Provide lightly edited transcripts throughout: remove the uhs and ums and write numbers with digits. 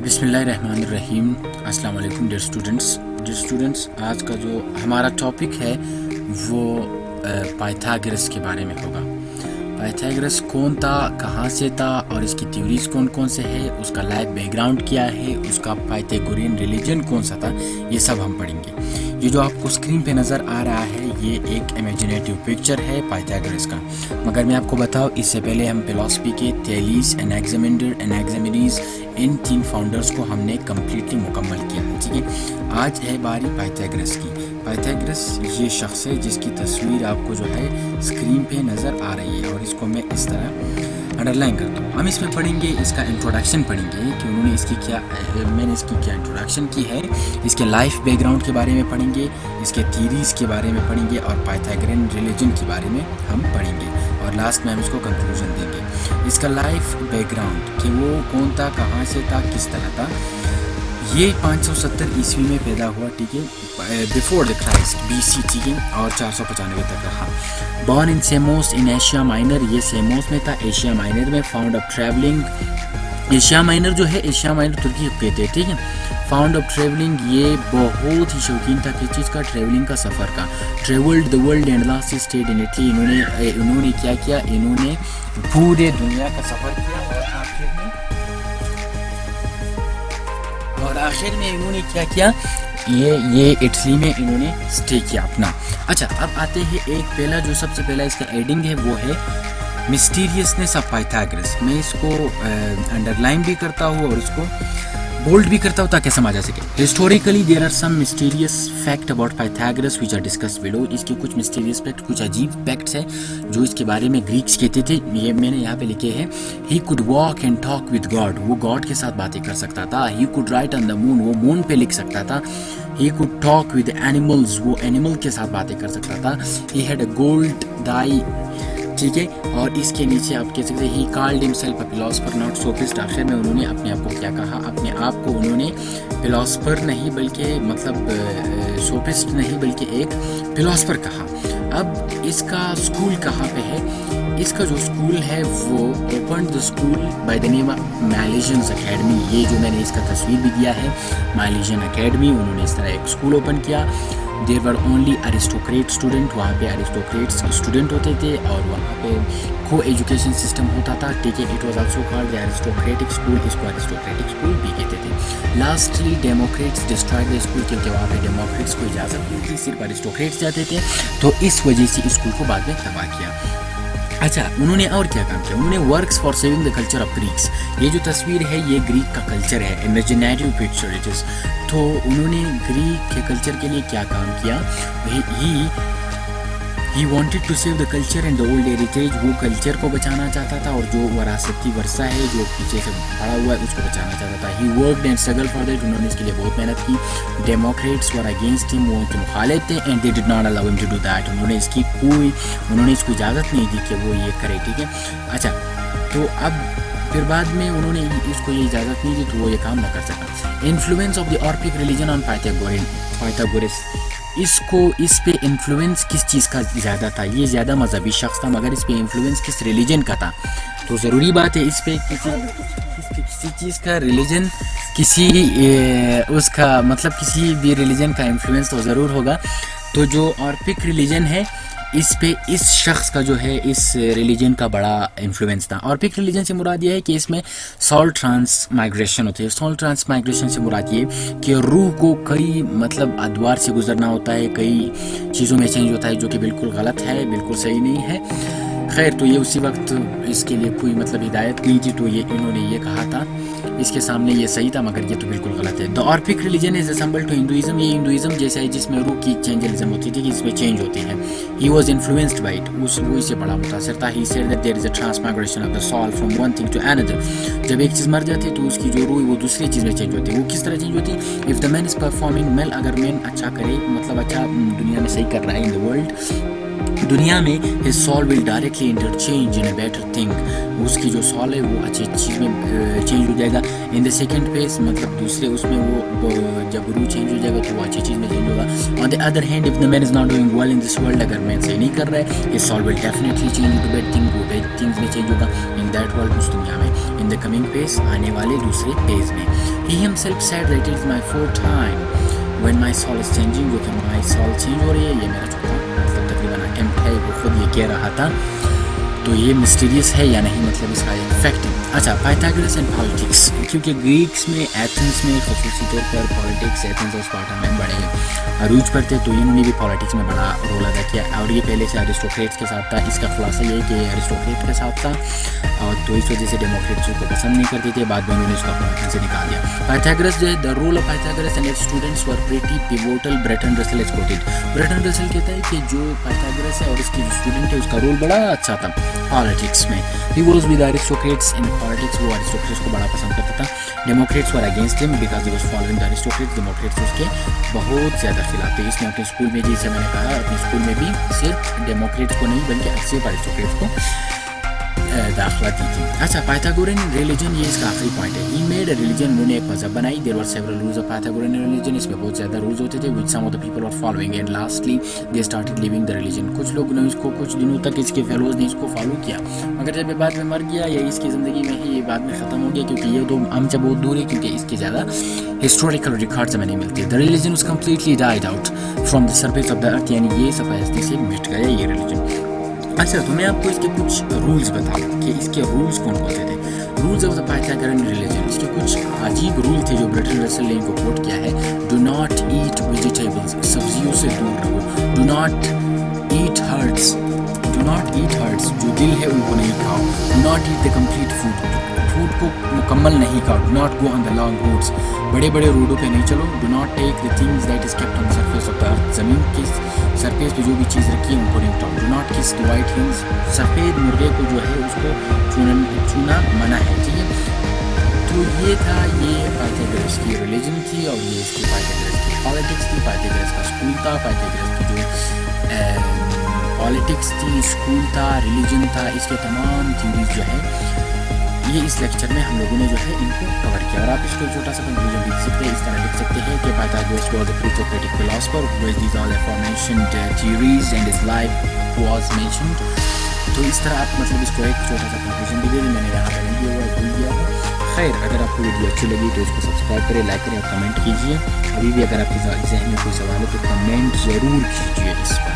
बिस्मिल्लाहिर्रहमानिर्रहीम। अस्सलाम वालेकुम डियर स्टूडेंट्स, आज का जो हमारा टॉपिक है वो पाइथागोरस के बारे में होगा। पाइथागोरस कौन था, कहाँ से था और इसकी थ्योरीज कौन कौन से है, उसका लाइफ बैकग्राउंड क्या है, उसका पाइथागोरियन रिलीजन कौन सा था, ये सब हम पढ़ेंगे। ये जो आपको स्क्रीन पे नज़र आ रहा है ये एक इमेजिनेटिव पिक्चर है पाइथागोरस का। मगर मैं आपको बताऊँ, इससे पहले हम फिलॉसफी के थेलीस, एनाक्सिमेंडर, एनाक्सिमेनीज, इन 3 फाउंडर्स को हमने कम्प्लीटली मुकम्मल किया है। ठीक है, आज है बारी पाइथागोरस की। पाइथागोरस ये शख्स है जिसकी तस्वीर आपको जो है स्क्रीन पे नज़र आ रही है और इसको मैं इस तरह अंडरलाइन करता हूँ। हम इसमें पढ़ेंगे, इसका इंट्रोडक्शन पढ़ेंगे कि उन्होंने मैंने इसकी क्या इंट्रोडक्शन की है, इसके लाइफ बैकग्राउंड के बारे में पढ़ेंगे, इसके थीरीज़ के बारे में पढ़ेंगे और पाइथागोरियन रिलीजन के बारे में हम पढ़ेंगे और लास्ट में हम इसको कंक्लूजन देंगे। इसका लाइफ बैकग्राउंड कि वो कौन था, कहाँ से था, किस तरह था। ये 570 ईस्वी में पैदा हुआ, ठीक है, बिफोर द क्राइस्ट BC, ठीक है, और 495 तक रहा। Born in CMOS in Asia minor, ये सेमोस में था, एशिया माइनर में। Found of travelling, Asia minor जो है एशिया माइनर तुर्की को कहते हैं, ठीक है। फाउंड ऑफ ट्रैवलिंग, ये बहुत ही शौकीन था किस चीज़ का, ट्रैवलिंग का, सफ़र का। Travelled the world and last state in Italy, इन्होंने क्या किया, इन्होंने पूरे दुनिया का सफ़र किया और आखिर में इन्होंने क्या किया, ये इटली में इन्होंने स्टे किया अपना। अच्छा, अब आते हैं एक पहला जो सबसे पहला इसका एडिंग है वो है मिस्टीरियसनेस ऑफ पाइथागोरस। मैं इसको अंडरलाइन भी करता हूँ और इसको बोल्ड भी करता हूँ ताकि समझ आ सके। Historically there are some mysterious fact about Pythagoras which are discussed below. इसके कुछ मिस्टीरियस फैक्ट, कुछ अजीब फैक्ट्स हैं जो इसके बारे में ग्रीक्स कहते थे, ये मैंने यहाँ पे लिखे हैं। He could walk and talk with God, वो गॉड के साथ बातें कर सकता था। He could write on the moon, वो मून पे लिख सकता था। He could talk with animals, वो एनिमल के साथ बातें कर सकता था। ही हैड अ गोल्ड दाई, ठीक है, और इसके नीचे आप कह सकते हैं he called himself a philosopher not sophist. आखिर में उन्होंने अपने आप को क्या कहा, अपने आप को उन्होंने फिलोसफर नहीं बल्कि मतलब सोफिस्ट नहीं बल्कि एक फिलोसफर कहा। अब इसका स्कूल कहाँ पे है, इसका जो स्कूल है वो open the school by the name of Milesians academy. ये जो मैंने इसका तस्वीर भी दिया है, माइलेशियन एकेडमी, उन्होंने इस तरह एक स्कूल ओपन किया। देर वर ओनली अरिस्टोक्रेट स्टूडेंट, वहाँ पे अरिस्टोक्रेट्स स्टूडेंट होते थे और वहाँ पे को एजुकेशन सिस्टम होता था, ठीक है। It was also called the aristocratic school, इसको अरिस्टोक्रेटिक स्कूल भी कहते थे। Lastly Democrats destroyed the school, क्योंकि वहाँ पे डेमोक्रेट्स को इजाज़त नहीं थी, सिर्फ अरिस्टोक्रेट्स जाते थे, तो इस वजह से स्कूल को बाद में तबाह किया। अच्छा, उन्होंने और क्या काम किया, उन्होंने works for saving the culture of Greeks. ये जो तस्वीर है ये ग्रीक का कल्चर है, इमेजिनेटिव पिक्चर इट इज़। तो उन्होंने ग्रीक के कल्चर के लिए क्या काम किया, he wanted to save the culture and the old heritage, वो कल्चर को बचाना चाहता था और जो वरासती वर्षा है जो पीछे से पड़ा हुआ है उसको बचाना चाहता था। He worked and struggle for that, उन्होंने इसके लिए बहुत मेहनत की। डेमोक्रेट्स वर अगेंस्ट हिम, वो उनके मुखालिफ थे, and they did not allow him to do that, उन्होंने इसको इजाज़त नहीं दी कि वो ये करे, ठीक है। अच्छा, तो अब फिर बाद में उन्होंने इसको ये इजाज़त नहीं दी तो वो ये काम ना कर सका। Influence of the Orphic religion on Pythagoras, इसको इस पे इन्फ्लुएंस किस चीज़ का ज़्यादा था, ये ज़्यादा मजहबी शख्स था, मगर इस पे इन्फ्लुएंस किस रिलीजन का था, तो ज़रूरी बात है इस पे किसी चीज़ का रिलीजन, उसका मतलब किसी भी रिलीजन का इन्फ्लुएंस तो ज़रूर होगा। तो जो ऑर्पिक रिलीजन है इस पे इस शख्स का जो है इस रिलीजन का बड़ा इन्फ्लुएंस था। ऑर्पिक रिलीजन से मुराद ये है कि इसमें सॉल ट्रांस माइग्रेशन होती है। सॉल ट्रांस माइग्रेशन से मुराद ये कि रूह को कई मतलब अद्वार से गुजरना होता है, कई चीज़ों में चेंज होता है जो कि बिल्कुल गलत है, बिल्कुल सही नहीं है। खैर, तो ये उसी वक्त इसके लिए कोई मतलब हिदायत नहीं थी, तो ये इन्होंने ये कहा था, इसके सामने ये सही था मगर ये तो बिल्कुल गलत है। The Orphic religion is assemble to Hinduism, ये हिंदुइज्म जैसा है जिसमें रूह की चेंजलिज्म होती थी कि इसमें चेंज होती है। He was influenced by it, वो इससे बड़ा मुतासर था। He said that there is a transmigration of the soul from one thing to another, जब एक चीज़ मर जाती है तो उसकी जो रूह वो दूसरी चीज़ में चेंज होती है। वो किस तरह चेंज होती है, if the man is performing well, अगर मैन अच्छा करे मतलब अच्छा दुनिया में सही कर रहा है इन द वर्ल्ड, दुनिया में his soul will directly interchange in a better thing, उसकी जो soul है वो अच्छी चीज़ में चेंज हो जाएगा। इन द सेकेंड फेज मतलब दूसरे उसमें वो जब रूह चेंज हो जाएगा तो वो अच्छी चीज़ में चेंज होगा। On the other hand if the man is not doing well in this world, अगर मैन सही नहीं कर रहा है, his soul will definitely change into bad thing, वो bad things में चेंज होगा इन दैट वर्ल्ड, उस दुनिया में। इन द कमिंग फेज, आने वाले दूसरे फेज में, he himself said that it is my fourth time when my soul is changing, वो कि my soul change हो रही है, ये मेरा चौथा मतलब तकरीबन अटेम्प्ट है, वो खुद ये कह रहा था। तो ये मिस्टीरियस है या नहीं, मतलब इसका एक फैक्ट है। अच्छा, पाइथागोरस एंड पॉलिटिक्स, क्योंकि ग्रीक्स में एथेंस में खसूसी तौर पर पॉलिटिक्स एथेंस और स्पार्टा में बड़े अरूज पर थे, तो इन्होंने भी पॉलिटिक्स में बड़ा रोल अदा किया। और ये पहले से अरिस्टोक्रेट्स के साथ था। इसका खुलासा ये है कि अरिस्टोक्रेट के साथ था और तो इस वजह से डेमोक्रेट्स को पसंद नहीं करते थे, बाद में उन्होंने इसको अपने से निकाल दिया। पाइथागोरस जो है, the role of Pythagoras and his students were pretty pivotal, Bertrand Russell is quoted. Bertrand Russell कहता है कि जो पाइथागोरस है और इसकी जो स्टूडेंट है उसका रोल बड़ा अच्छा था पॉलिटिक्स में। He was with aristocrats in politics, वो अरिस्टोक्रेट्स को बड़ा पसंद करता था। Democrats were against him because he was following the aristocrats, democrats उसके बहुत ज़्यादा खिलाफ थे। इसने अपने स्कूल में, जैसे मैंने कहा, अपने स्कूल में भी सिर्फ डेमोक्रेट्स को नहीं बल्कि सिर्फ अरिस्टोक्रेट्स को दाखिला दी थी। अच्छा, पाइथागोरियन रिलीजन, ये इसका आखिरी पॉइंट है। ही मेड अ रिलीजन, उन्होंने एक मजहब बनाई। There were several rules of Pythagorean religion, इसमें बहुत ज़्यादा रूल्स होते थे which some of the people were following, and lastly they started living the religion. कुछ लोग ने इसको कुछ दिनों तक इसके फेलोज ने इसको फॉलो किया, मगर जब ये बाद में मर गया या इसकी ज़िंदगी में ही ये बाद में ख़त्म हो गया, क्योंकि ये तो हमसे बहुत दूर है, क्योंकि इसके ज़्यादा हिस्टोरिकल रिकॉर्ड्स हमें नहीं मिलते। The religion was completely died out from the surface of the अर्थ, यानी ये सफेद से मिट गया ये रिलीजन। अच्छा, तो मैं आपको इसके कुछ रूल्स बताऊँ कि इसके रूल्स कौन कौन से थे। Rules of the Pythagorean religion, इसके कुछ अजीब रूल थे जो ब्रेटन रसेल ने इनको कोट किया है। डू नॉट ईट वेजिटेबल्स, सब्जियों से दूर रहो। Do not eat hearts, do not eat hearts, जो दिल है उनको नहीं खाओ। Do not eat the complete food, food को मुकम्मल नहीं खाओ। Do not go on the long roads, बड़े बड़े रोडों पे नहीं चलो। Do not take the things that is kept on the surface of the earth, ज़मीन की सरफेस पे जो भी चीज़ रखी है उनको नहीं उठाओ। डू नॉट किस द वाइट हिंस, सफ़ेद मुर्गे को जो है उसको छूना मना है, ठीक है। तो ये था, ये पाइथागोरस की रिलीजन थी और ये इसकी पाइथागोरस की पॉलिटिक्स थी। पाइथागोरस का स्कूल था, पाइथागोरस की जो पॉलिटिक्स थी, स्कूल था, रिलीजन था, इसके तमाम थ्योरीज जो है ये इस लेक्चर में हम लोगों ने जो है इनको कवर किया। और आप इसको छोटा सा कंक्लूजन लिख सकते हैं, इस तरह लिख सकते हैं कि Pythagoras was a pre-Socratic philosopher who has these all affirmationed theories and his life was mentioned. तो इस तरह आप मतलब इसको एक छोटा सा कंक्लूजन दे दीजिए। मैंने यहाँ पर नहीं दिया हुआ है, भूल गया हूँ। खैर, अगर आपको वीडियो अच्छी लगी तो इसको सब्सक्राइब करें, लाइक करें और कमेंट कीजिए। अभी भी अगर आपके जहन में कोई सवाल है तो कमेंट ज़रूर कीजिए इस पर,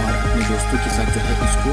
और अपने दोस्तों के साथ जो है इसको